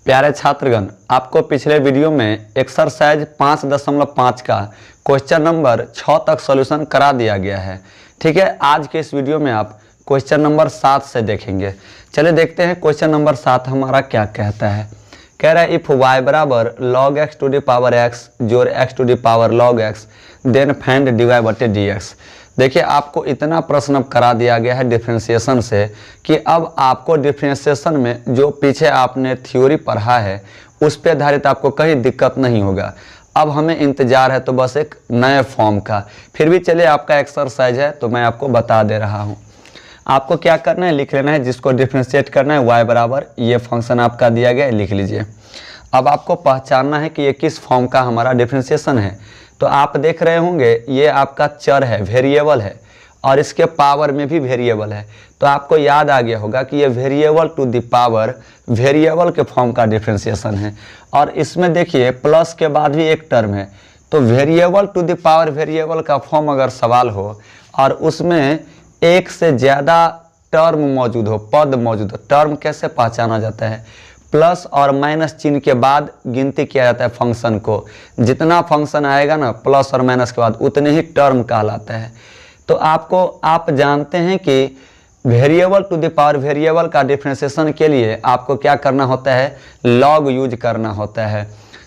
प्यारे छात्रगण, आपको पिछले वीडियो में एक्सरसाइज 5.5 का क्वेश्चन नंबर 6 तक सॉल्यूशन करा दिया गया है। ठीक है, आज के इस वीडियो में आप क्वेश्चन नंबर 7 से देखेंगे। चलिए देखते हैं क्वेश्चन नंबर 7 हमारा क्या कहता है। कह रहा है इफ y बराबर log x to the power x जोड़ x to the power log x then find dy बटे dx। देखिए, आपको इतना प्रश्न अब करा दिया गया है डिफ्रेंशिएशन से कि अब आपको डिफ्रेंशिएशन में जो पीछे आपने थ्योरी पढ़ा है उस पर आधारित आपको कहीं दिक्कत नहीं होगा। अब हमें इंतजार है तो बस एक नए फॉर्म का। फिर भी चलिए, आपका एक्सरसाइज है तो मैं आपको बता दे रहा हूँ। आपको क्या करना है, लिख लेना है जिसको डिफ्रेंशिएट करना है। y बराबर ये फंक्शन आपका दिया गया है, लिख लीजिए। अब आपको पहचानना है कि ये किस फॉर्म का हमारा डिफ्रेंशिएशन है। तो आप देख रहे होंगे ये आपका चर है, वेरिएबल है, और इसके पावर में भी वेरिएबल है। तो आपको याद आ गया होगा कि ये variable to the power variable के फॉर्म का डिफ्रेंशिएशन है। और इसमें देखिए प्लस के बाद भी एक टर्म है। तो variable to the power variable का फॉर्म अगर सवाल हो और उसमें एक से ज़्यादा टर्म मौजूद हो, पद मौजूद हो, टर्म कैसे पहचाना जाता है? प्लस और माइनस चिन्ह के बाद गिनती किया जाता है फंक्शन को। जितना फंक्शन आएगा ना प्लस और माइनस के बाद उतने ही टर्म कहलाता है। तो आप जानते हैं कि variable to the power variable का डिफ्रेंशिएशन के लिए आपको क्या करना होता है, लॉग यूज करना होता है।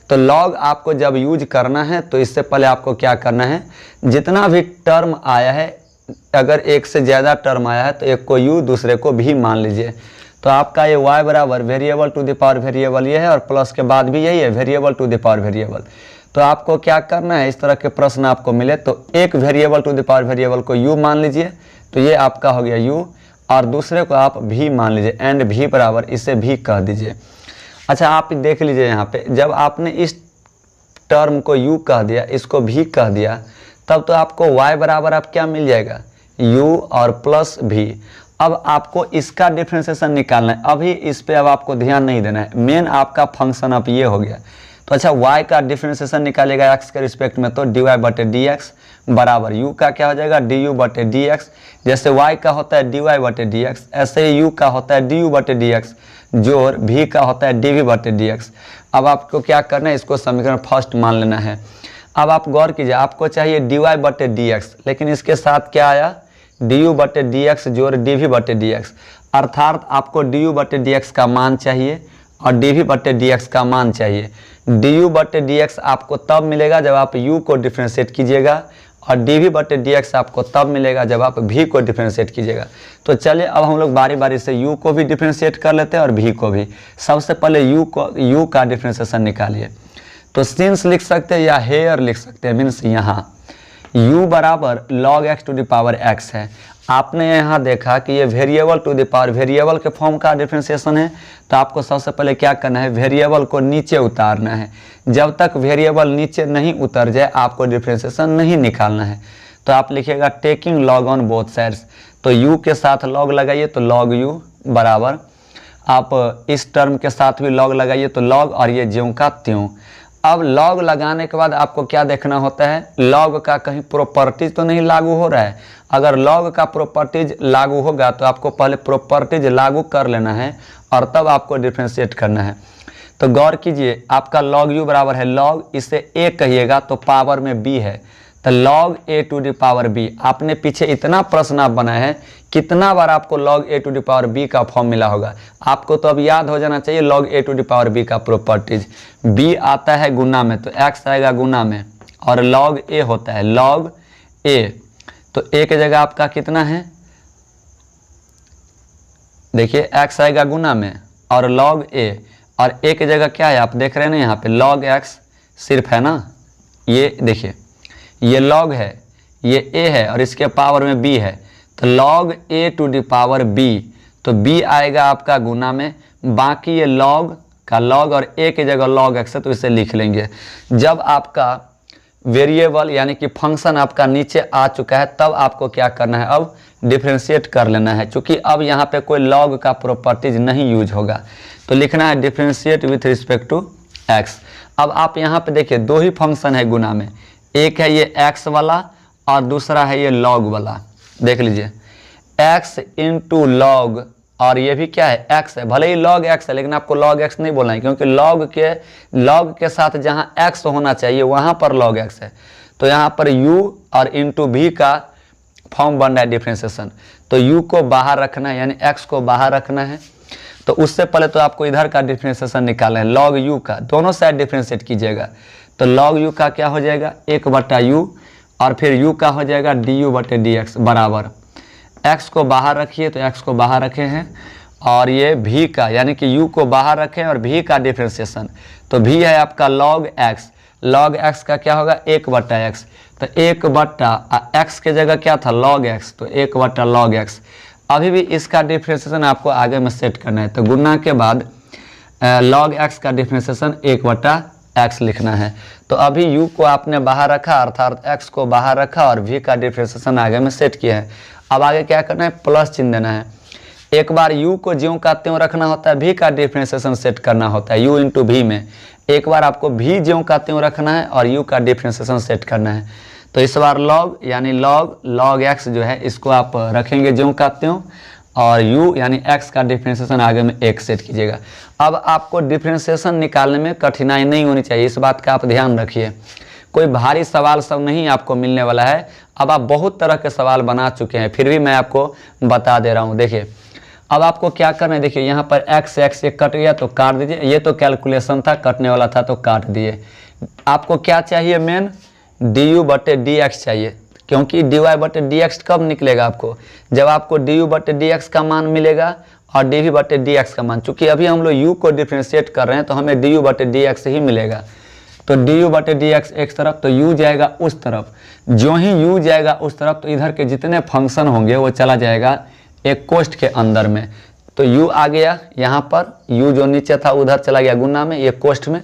तो लॉग आपको जब यूज करना है तो इससे पहले आपको क्या करना है, जितना भी टर्म आया है, अगर एक से ज़्यादा टर्म आया है तो एक को यू दूसरे को भी मान लीजिए। तो आपका ये y बराबर variable to the power variable ये है और प्लस के बाद भी यही है, variable to the power variable. तो आपको क्या करना है, इस तरह के प्रश्न आपको मिले तो एक variable to the power variable को u मान लीजिए, तो ये आपका हो गया u, और दूसरे को आप v मान लीजिए, एंड v बराबर इसे भी कह दीजिए। अच्छा, आप देख लीजिए यहाँ पे, जब आपने इस टर्म को u कह दिया, इसको v कह दिया, तब तो आपको y बराबर आप क्या मिल जाएगा, u और प्लस v। अब आपको इसका डिफ्रेंशिएशन निकालना है। अभी इस पे अब आपको ध्यान नहीं देना है, मेन आपका फंक्शन अब ये हो गया। तो अच्छा, y का डिफ्रेंशिएशन निकालेगा x के रिस्पेक्ट में, तो dy बटे dx बराबर u का क्या हो जाएगा, du बटे dx। जैसे y का होता है dy बटे dx, ऐसे ही u का होता है du बटे dx जोड़ v का होता है dv बटे dx। अब आपको क्या करना है, इसको समीकरण फर्स्ट मान लेना है। अब आप गौर कीजिए, आपको चाहिए dy बटे dx, लेकिन इसके साथ क्या आया, du बटे dx जोड़ dv बटे dx, अर्थात आपको du बटे dx का मान चाहिए और dv बटे dx का मान चाहिए। du बटे dx आपको तब मिलेगा जब आप u को डिफ्रेंशिएट कीजिएगा, और dv बटे dx आपको तब मिलेगा जब आप v को डिफ्रेंशिएट कीजिएगा। तो चलिए अब हम लोग बारी बारी से u को भी डिफ्रेंशिएट कर लेते हैं और v को भी। सबसे पहले u का डिफ्रेंशिएशन निकालिए। तो सिंस लिख सकते हैं या हेयर लिख सकते हैं, मीन्स यहाँ u बराबर log x to the power x है। आपने यहाँ देखा कि ये variable to the power variable के फॉर्म का डिफ्रेंशिएशन है। तो आपको सबसे पहले क्या करना है, वेरिएबल को नीचे उतारना है। जब तक वेरिएबल नीचे नहीं उतर जाए आपको डिफ्रेंशिएशन नहीं निकालना है। तो आप लिखिएगा taking log on both sides. तो u के साथ लॉग लगाइए तो log u बराबर, आप इस टर्म के साथ भी लॉग लगाइए तो लॉग, और ये ज्यों का त्यों। अब लॉग लगाने के बाद आपको क्या देखना होता है, लॉग का कहीं प्रॉपर्टीज तो नहीं लागू हो रहा है। अगर लॉग का प्रॉपर्टीज लागू होगा तो आपको पहले प्रॉपर्टीज लागू कर लेना है और तब आपको डिफ्रेंशिएट करना है। तो गौर कीजिए, आपका log u बराबर है log, इसे a कहिएगा तो पावर में b है, तो log a to the power b। आपने पीछे इतना प्रश्न आप बनाए हैं, कितना बार आपको log a to the power b का फॉर्म मिला होगा। आपको तो अब याद हो जाना चाहिए log a to the power b का प्रॉपर्टीज। b आता है गुना में तो x आएगा गुना में, और log a होता है log a। तो a की जगह आपका कितना है, देखिए x आएगा गुना में और log a, और a की जगह क्या है आप देख रहे हैं ना, यहाँ पे log x सिर्फ है ना, ये देखिए ये log है, ये a है और इसके पावर में b है। तो log a to the power b, तो b आएगा आपका गुना में, बाकी ये log का log और a की जगह log x है तो इसे लिख लेंगे। जब आपका वेरिएबल यानी कि फंक्शन आपका नीचे आ चुका है तब आपको क्या करना है, अब डिफ्रेंशिएट कर लेना है। क्योंकि अब यहाँ पे कोई log का प्रॉपर्टीज नहीं यूज होगा, तो लिखना है differentiate with respect to x। अब आप यहाँ पे देखिए दो ही फंक्शन है गुना में, एक है ये x वाला और दूसरा है ये log वाला। देख लीजिए x इंटू लॉग और ये भी क्या है x है। भले ही log x है लेकिन आपको log x नहीं बोलना है, क्योंकि log के साथ जहाँ x होना चाहिए वहाँ पर log x है। तो यहाँ पर u और इंटू v का फॉर्म बन रहा है डिफ्रेंशिएशन। तो u को बाहर रखना है यानी x को बाहर रखना है। तो उससे पहले तो आपको इधर का डिफ्रेंशिएशन निकालना है, log u का, दोनों साइड डिफ्रेंशिएट कीजिएगा। तो log u का क्या हो जाएगा 1/u और फिर u का हो जाएगा du/dx बराबर x को बाहर रखिए, तो x को बाहर रखे हैं और ये v का यानी कि u को बाहर रखें और v का डिफ्रेंशिएशन। तो v है आपका log x का क्या होगा 1/x। तो 1/x के जगह क्या था log x, तो 1/log x। अभी भी इसका डिफ्रेंशिएशन आपको आगे में सेट करना है। तो गुना के बाद log x का डिफ्रेंशिएशन 1/x लिखना है। तो अभी u को आपने बाहर रखा अर्थात x को बाहर रखा और v का डिफ्रेंशिएशन आगे में सेट किया है। अब आगे क्या करना है प्लस चिन्ह देना है। एक बार u को ज्यों का त्यों रखना होता है, v का डिफ्रेंशिएशन सेट करना होता है u इंटू v में। एक बार आपको v ज्यों का त्यों रखना है और u का डिफ्रेंशिएशन सेट करना है। तो इस बार log यानी log x जो है इसको आप रखेंगे ज्यों का त्यों और u यानी x का डिफ्रेंशिएशन आगे में 1 सेट कीजिएगा। अब आपको डिफ्रेंशिएशन निकालने में कठिनाई नहीं होनी चाहिए, इस बात का आप ध्यान रखिए। कोई भारी सवाल सब नहीं आपको मिलने वाला है। अब आप बहुत तरह के सवाल बना चुके हैं, फिर भी मैं आपको बता दे रहा हूँ। देखिए अब आपको क्या करना है, देखिए यहाँ पर x ये कट गया तो काट दीजिए। ये तो कैलकुलेशन था, कटने वाला था तो काट दिए। आपको क्या चाहिए मेन du/dx चाहिए, क्योंकि dy/dx कब निकलेगा आपको, जब आपको du/dx का मान मिलेगा और dv/dx का मान। चूंकि अभी हम लोग u को डिफ्रेंशिएट कर रहे हैं तो हमें du/dx ही मिलेगा। तो du/dx एक तरफ तो u जाएगा उस तरफ। जो ही u जाएगा उस तरफ तो इधर के जितने फंक्शन होंगे वो चला जाएगा एक कोष्ठ के अंदर में। तो u आ गया यहाँ पर, u जो नीचे था उधर चला गया गुना में, ये कोष्ठ में।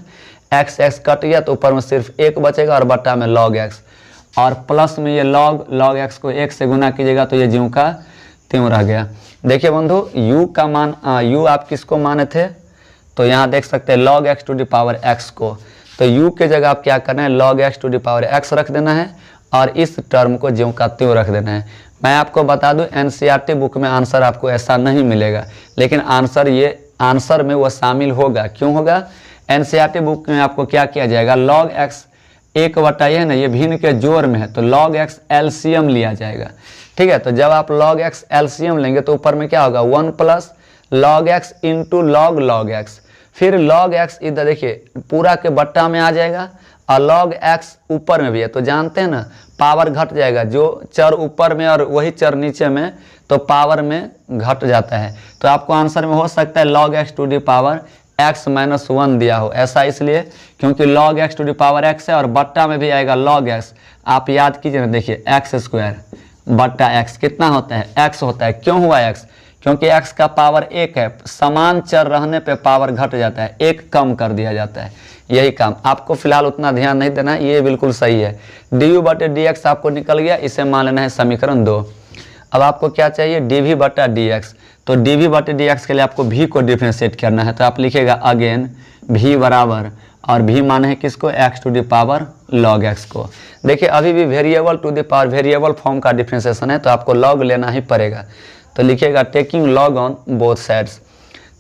x कट गया तो ऊपर में सिर्फ 1 बचेगा और बट्टा में log x और प्लस में ये log x को 1 से गुना कीजिएगा तो ये ज्यों का त्यों रह गया। देखिए बंधु u का मान u आप किसको माने थे, तो यहाँ देख सकते हैं log x को। तो u के जगह आप क्या करना है log x रख देना है और इस टर्म को ज्यों का त्यों रख देना है। मैं आपको बता दूं एनसीईआरटी बुक में आंसर आपको ऐसा नहीं मिलेगा, लेकिन आंसर में वो शामिल होगा। क्यों होगा, एनसीईआरटी बुक में आपको क्या किया जाएगा log x 1/, ये ना ये भिन्न के जोड़ में है तो log x एलसीएम लिया जाएगा। ठीक है, तो जब आप log x एलसीएम लेंगे तो ऊपर में क्या होगा 1 + log x into log x। फिर log x इधर देखिए पूरा के बट्टा में आ जाएगा और log x ऊपर में भी है। तो जानते हैं ना पावर घट जाएगा, जो चर ऊपर में और वही चर नीचे में तो पावर में घट जाता है। तो आपको आंसर में हो सकता है log x - 1 दिया हो। ऐसा इसलिए क्योंकि log x है और बट्टा में भी आएगा log x। आप याद कीजिए ना, देखिए x² बट्टा x कितना होता है x होता है। क्यों हुआ x, क्योंकि x का पावर 1 है, समान चर रहने पे पावर घट जाता है, 1 कम कर दिया जाता है। यही काम आपको फिलहाल उतना ध्यान नहीं देना है, ये बिल्कुल सही है। du/dx आपको निकल गया, इसे मान लेना है समीकरण 2। अब आपको क्या चाहिए dv/dx। तो dv/dx के लिए आपको v को डिफ्रेंशिएट करना है। तो आप लिखेगा अगेन v बराबर और v माने है किसको x⁻log x को। देखिए अभी भी variable to the power variable form का डिफ्रेंशिएशन है तो आपको log लेना ही पड़ेगा। तो लिखेगा taking log on both sides.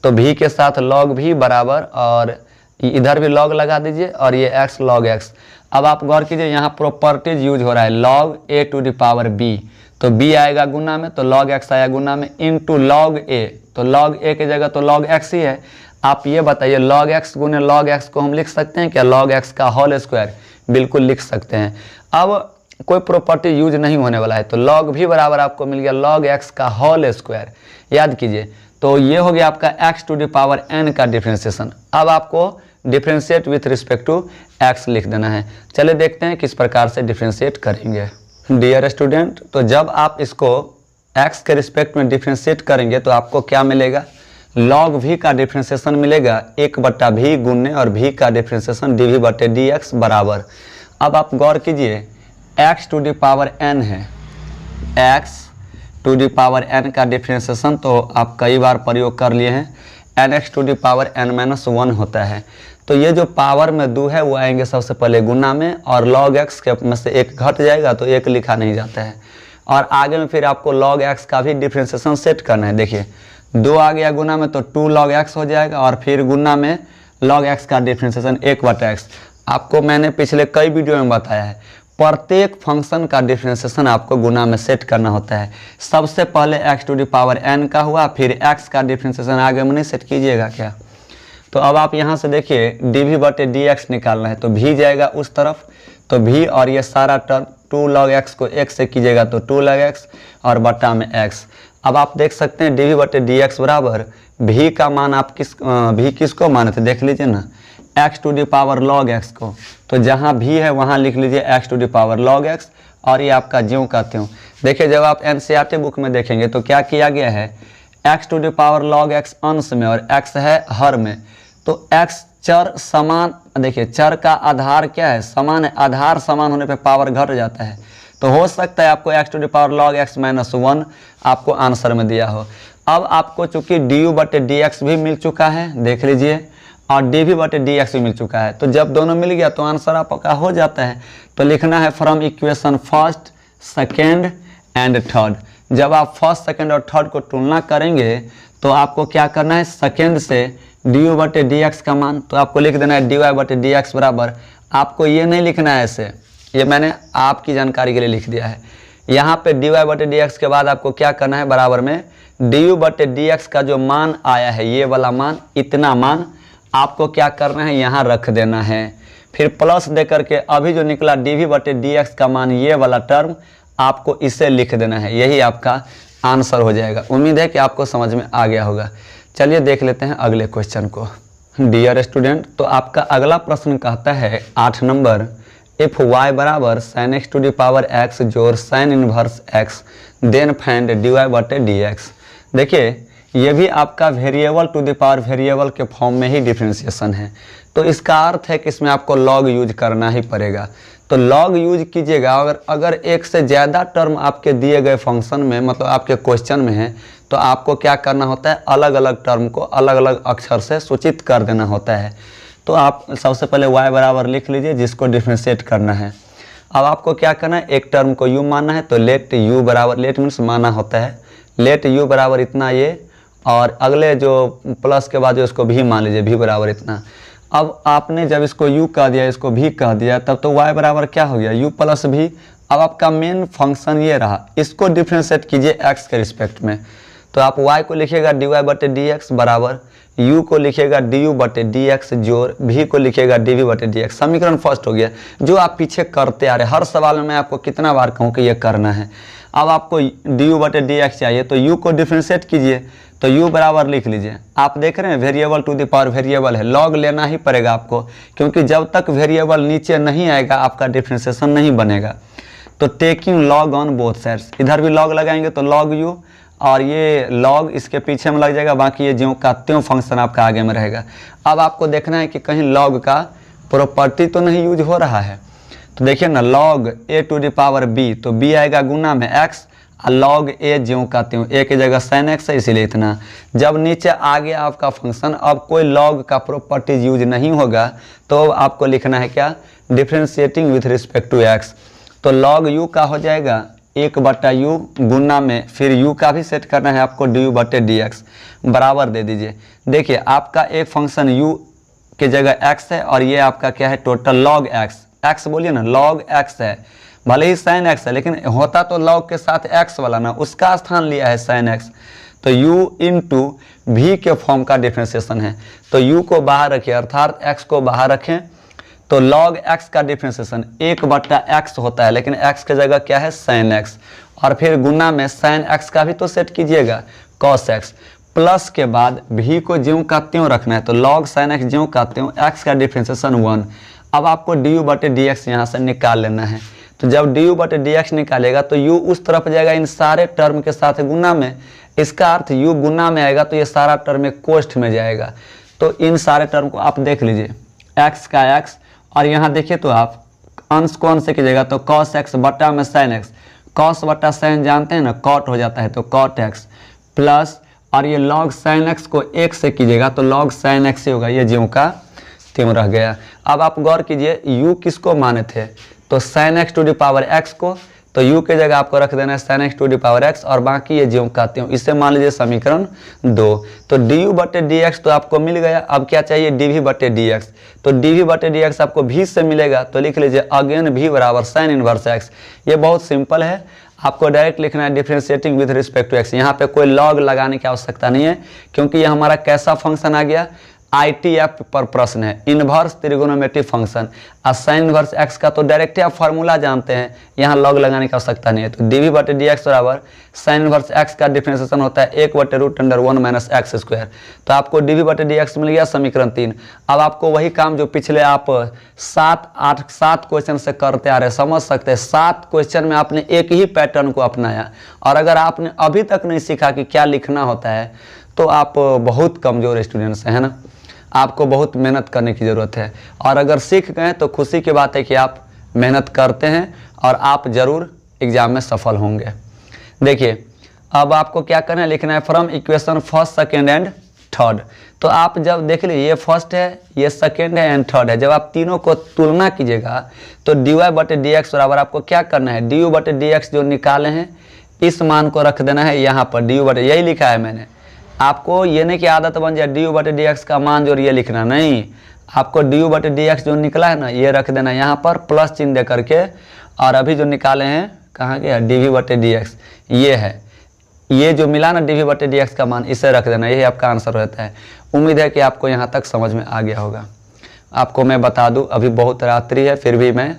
तो v के साथ log v बराबर और इधर भी log लगा दीजिए और ये x log x। अब आप गौर कीजिए यहाँ प्रॉपर्टीज यूज हो रहा है log a⁻b। तो b आएगा गुना में तो log x आया गुना में इंटू log a। तो log a की जगह तो log x ही है। आप ये बताइए log x गुने log x को हम लिख सकते हैं क्या, log x का होल स्क्वायर, बिल्कुल लिख सकते हैं। अब कोई प्रॉपर्टी यूज नहीं होने वाला है तो log v बराबर आपको मिल गया log x का होल स्क्वायर। याद कीजिए तो ये हो गया आपका x⁻n का डिफ्रेंशिएशन। अब आपको differentiate with respect to x लिख देना है। चलिए देखते हैं किस प्रकार से डिफ्रेंशिएट करेंगे। डियर स्टूडेंट, तो जब आप इसको x के रिस्पेक्ट में डिफ्रेंशिएट करेंगे तो आपको क्या मिलेगा, log v का डिफ्रेंशिएशन मिलेगा 1/v गुने और v का डिफ्रेंशिएशन dv/dx बराबर। अब आप गौर कीजिए x⁻n है, x⁻n का डिफ्रेंशिएशन तो आप कई बार प्रयोग कर लिए हैं, nx⁻n-1 होता है। तो ये जो पावर में 2 है वो आएंगे सबसे पहले गुना में और log x के में से 1 घट जाएगा तो 1 लिखा नहीं जाता है। और आगे में फिर आपको log x का भी डिफ्रेंशिएशन सेट करना है। देखिए 2 आ गया गुना में तो 2 log x हो जाएगा, और फिर गुना में log x का डिफ्रेंसिएशन 1/x। आपको मैंने पिछले कई वीडियो में बताया है, प्रत्येक फंक्शन का डिफ्रेंसिएशन आपको गुना में सेट करना होता है। सबसे पहले x⁴n का हुआ, फिर x का डिफ्रेंसिएशन आगे में नहीं सेट कीजिएगा क्या। तो अब आप यहाँ से देखिए dv/dx निकालना है, तो v जाएगा उस तरफ, तो v और ये सारा टर्म 2 log x को x से कीजिएगा तो 2 log x और बटा में x। अब आप देख सकते हैं dv/dx बराबर v का मान आप v किसको माने थे देख लीजिए ना, x⁴log x को। तो जहाँ v है वहाँ लिख लीजिए x⁴log x, और ये आपका ज्यों का त्यों। देखिए जब आप NCERT बुक में देखेंगे तो क्या किया गया है, x⁴log x अंश में और x है हर में, तो x चर समान, देखिए चर का आधार क्या है, समान है, आधार समान होने पे पावर घट जाता है। तो हो सकता है आपको x⁴log x - 1 आपको आंसर में दिया हो। अब आपको चूंकि du/dx भी मिल चुका है, देख लीजिए, और dv/dx भी मिल चुका है, तो जब दोनों मिल गया तो आंसर आपका हो जाता है। तो लिखना है from equation first, second and third. जब आप फर्स्ट, सेकेंड और थर्ड को तुलना करेंगे तो आपको क्या करना है, सेकेंड से du/dx का मान, तो आपको लिख देना है dy/dx बराबर, आपको ये नहीं लिखना है ऐसे, ये मैंने आपकी जानकारी के लिए लिख दिया है। यहाँ पे dy/dx के बाद आपको क्या करना है, बराबर में du/dx का जो मान आया है, ये वाला मान, इतना मान आपको क्या करना है, यहाँ रख देना है। फिर प्लस दे करके अभी जो निकला dv/dx का मान, ये वाला टर्म आपको इसे लिख देना है, यही आपका आंसर हो जाएगा। उम्मीद है कि आपको समझ में आ गया होगा। चलिए देख लेते हैं अगले क्वेश्चन को। डियर स्टूडेंट, तो आपका अगला प्रश्न कहता है 8 नंबर, इफ y बराबर sin x⁴x जोड़ sin inverse x then find dy/dx। देखिए ये भी आपका variable to the power variable के फॉर्म में ही डिफ्रेंसिएशन है, तो इसका अर्थ है कि इसमें आपको लॉग यूज करना ही पड़ेगा। तो लॉग यूज कीजिएगा, अगर एक से ज़्यादा टर्म आपके दिए गए फंक्शन में, मतलब आपके क्वेश्चन में है, तो आपको क्या करना होता है, अलग अलग टर्म को अलग अलग अक्षर से सूचित कर देना होता है। तो आप सबसे पहले y बराबर लिख लीजिए जिसको डिफ्रेंशिएट करना है। अब आपको क्या करना है, एक टर्म को u मानना है, तो लेट u बराबर, लेट मीन्स माना होता है, लेट u बराबर इतना ये, और अगले जो प्लस के बाद जो इसको भी मान लीजिए v बराबर इतना। अब आपने जब इसको u कह दिया, इसको v कह दिया, तब तो y बराबर क्या हो गया, u + v। अब आपका मेन फंक्शन ये रहा, इसको डिफ्रेंशिएट कीजिए x के रिस्पेक्ट में, तो आप y को लिखिएगा dy/dx बराबर, u को लिखिएगा du/dx जोड़ v को लिखिएगा dv/dx। समीकरण फर्स्ट हो गया, जो आप पीछे करते आ रहे, हर सवाल में मैं आपको कितना बार कहूँ कि ये करना है। अब आपको du/dx चाहिए तो u को डिफ्रेंशिएट कीजिए, तो u बराबर लिख लीजिए। आप देख रहे हैं variable to the power variable है, लॉग लेना ही पड़ेगा आपको, क्योंकि जब तक वेरिएबल नीचे नहीं आएगा आपका डिफ्रेंशिएशन नहीं बनेगा। तो taking log on both sides, इधर भी लॉग लगाएंगे तो लॉग u, और ये लॉग इसके पीछे में लग जाएगा, बाकी ये ज्यों का त्यों फंक्शन आपका आगे में रहेगा। अब आपको देखना है कि कहीं लॉग का प्रॉपर्टी तो नहीं यूज हो रहा है, तो देखिए ना, लॉग a⁴b, तो b आएगा गुना में x, और लॉग a ज्यों का त्यों, a की जगह sin x है इसीलिए इतना। जब नीचे आ गया आपका फंक्शन, अब कोई लॉग का प्रॉपर्टीज यूज नहीं होगा, तो आपको लिखना है क्या, differentiating with respect to x। तो लॉग u का हो जाएगा 1/u गुना में, फिर u का भी सेट करना है आपको du/dx बराबर दे दीजिए। देखिए आपका एक फंक्शन u की जगह x है, और ये आपका क्या है, टोटल लॉग x बोलिए ना, लॉग x है, भले ही sin x है, लेकिन होता तो लॉग के साथ x वाला ना, उसका स्थान लिया है sin x। तो u इंटू v के फॉर्म का डिफ्रेंशिएशन है, तो u को बाहर रखिए, अर्थात x को बाहर रखें, तो log x का डिफ्रेंशिएशन 1/x होता है, लेकिन x की जगह क्या है, sin x, और फिर गुना में sin x का भी तो सेट कीजिएगा cos x, प्लस के बाद v को ज्यों का त्यों रखना है, तो log sin x ज्यों का त्यों, x का डिफ्रेंशिएशन 1। अब आपको du/dx यहाँ से निकाल लेना है, तो जब du/dx निकालेगा तो u उस तरफ जाएगा इन सारे टर्म के साथ गुना में, इसका अर्थ u गुना में आएगा तो ये सारा टर्म एक कोष्ठ में जाएगा। तो इन सारे टर्म को आप देख लीजिए, x का x, और यहाँ देखिए तो आप अंश कौन से कीजिएगा, तो cos x बटा में sin x, cos बटा sin जानते हैं ना, cot हो जाता है, तो cot x प्लस, और ये log sin x को 1 से कीजिएगा तो log sin x ही होगा, ये ज्यों का त्यों रह गया। अब आप गौर कीजिए u किसको माने थे, तो sin x⁴x को, तो u की जगह आपको रख देना है sin x to the power x और बाकी ये जो कहते हो इसे मान लीजिए समीकरण 2। तो du बटे dx तो आपको मिल गया। अब क्या चाहिए dv बटे dx। तो dv बटे dx आपको v से मिलेगा तो लिख लीजिए अगेन v बराबर sin इनवर्स x। ये बहुत सिंपल है, आपको डायरेक्ट लिखना है differentiating with respect to x। यहाँ पे कोई लॉग लगाने की आवश्यकता नहीं है क्योंकि ये हमारा कैसा फंक्शन आ गया, ITF पर प्रश्न है, इन्वर्स त्रिगोनोमेट्रिक फंक्शन। और साइन इन्वर्स x का तो डायरेक्ट आप फार्मूला जानते हैं, यहाँ लॉग लगाने की आवश्यकता नहीं है। तो dv बटे dx बराबर साइन इन्वर्स x का डिफरेंशिएशन होता है 1/√1 माइनस एक्स स्क्वायर। तो आपको dv बटे dx मिल गया समीकरण 3। अब आपको वही काम जो पिछले आप 7 क्वेश्चन से करते आ रहे, समझ सकते हैं 7 क्वेश्चन में आपने एक ही पैटर्न को अपनाया। और अगर आपने अभी तक नहीं सीखा कि क्या लिखना होता है तो आप बहुत कमज़ोर स्टूडेंट्स हैं, है ना। आपको बहुत मेहनत करने की ज़रूरत है और अगर सीख गए तो खुशी की बात है कि आप मेहनत करते हैं और आप ज़रूर एग्ज़ाम में सफल होंगे। देखिए अब आपको क्या करना है, लिखना है from equation first second and third. तो आप जब देख लीजिए ये फर्स्ट है, ये सेकेंड है एंड थर्ड है, जब आप तीनों को तुलना कीजिएगा तो dy बटे dx बराबर आपको क्या करना है, du बटे dx जो निकाले हैं इस मान को रख देना है यहाँ पर du बटे, यही लिखा है मैंने। आपको ये नहीं कि आदत बन जाए du बटे dx का मान जो ये लिखना नहीं, आपको du बटे dx जो निकला है ना ये रख देना यहाँ पर प्लस चिन्ह दे करके। और अभी जो निकाले हैं कहाँ गया, dv बटे dx ये है, ये जो मिला ना dv बटे dx का मान इसे रख देना, यही आपका आंसर रहता है। उम्मीद है कि आपको यहाँ तक समझ में आ गया होगा। आपको मैं बता दूँ अभी बहुत रात्रि है फिर भी मैं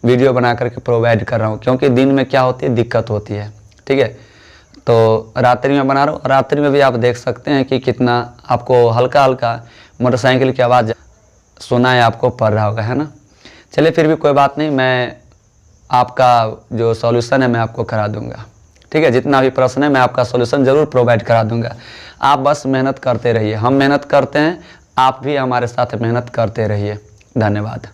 वीडियो बना करके प्रोवाइड कर रहा हूँ क्योंकि दिन में क्या होती है, दिक्कत होती है, ठीक है। तो रात्रि में बना रहा हूँ, रात्रि में भी आप देख सकते हैं कि कितना आपको हल्का हल्का मोटरसाइकिल की आवाज़ सुना है, आपको पड़ रहा होगा, है ना। चलिए फिर भी कोई बात नहीं, मैं आपका जो सॉल्यूशन है मैं आपको करा दूंगा, ठीक है। जितना भी प्रश्न है मैं आपका सॉल्यूशन ज़रूर प्रोवाइड करा दूंगा। आप बस मेहनत करते रहिए, हम मेहनत करते हैं, आप भी हमारे साथ मेहनत करते रहिए। धन्यवाद।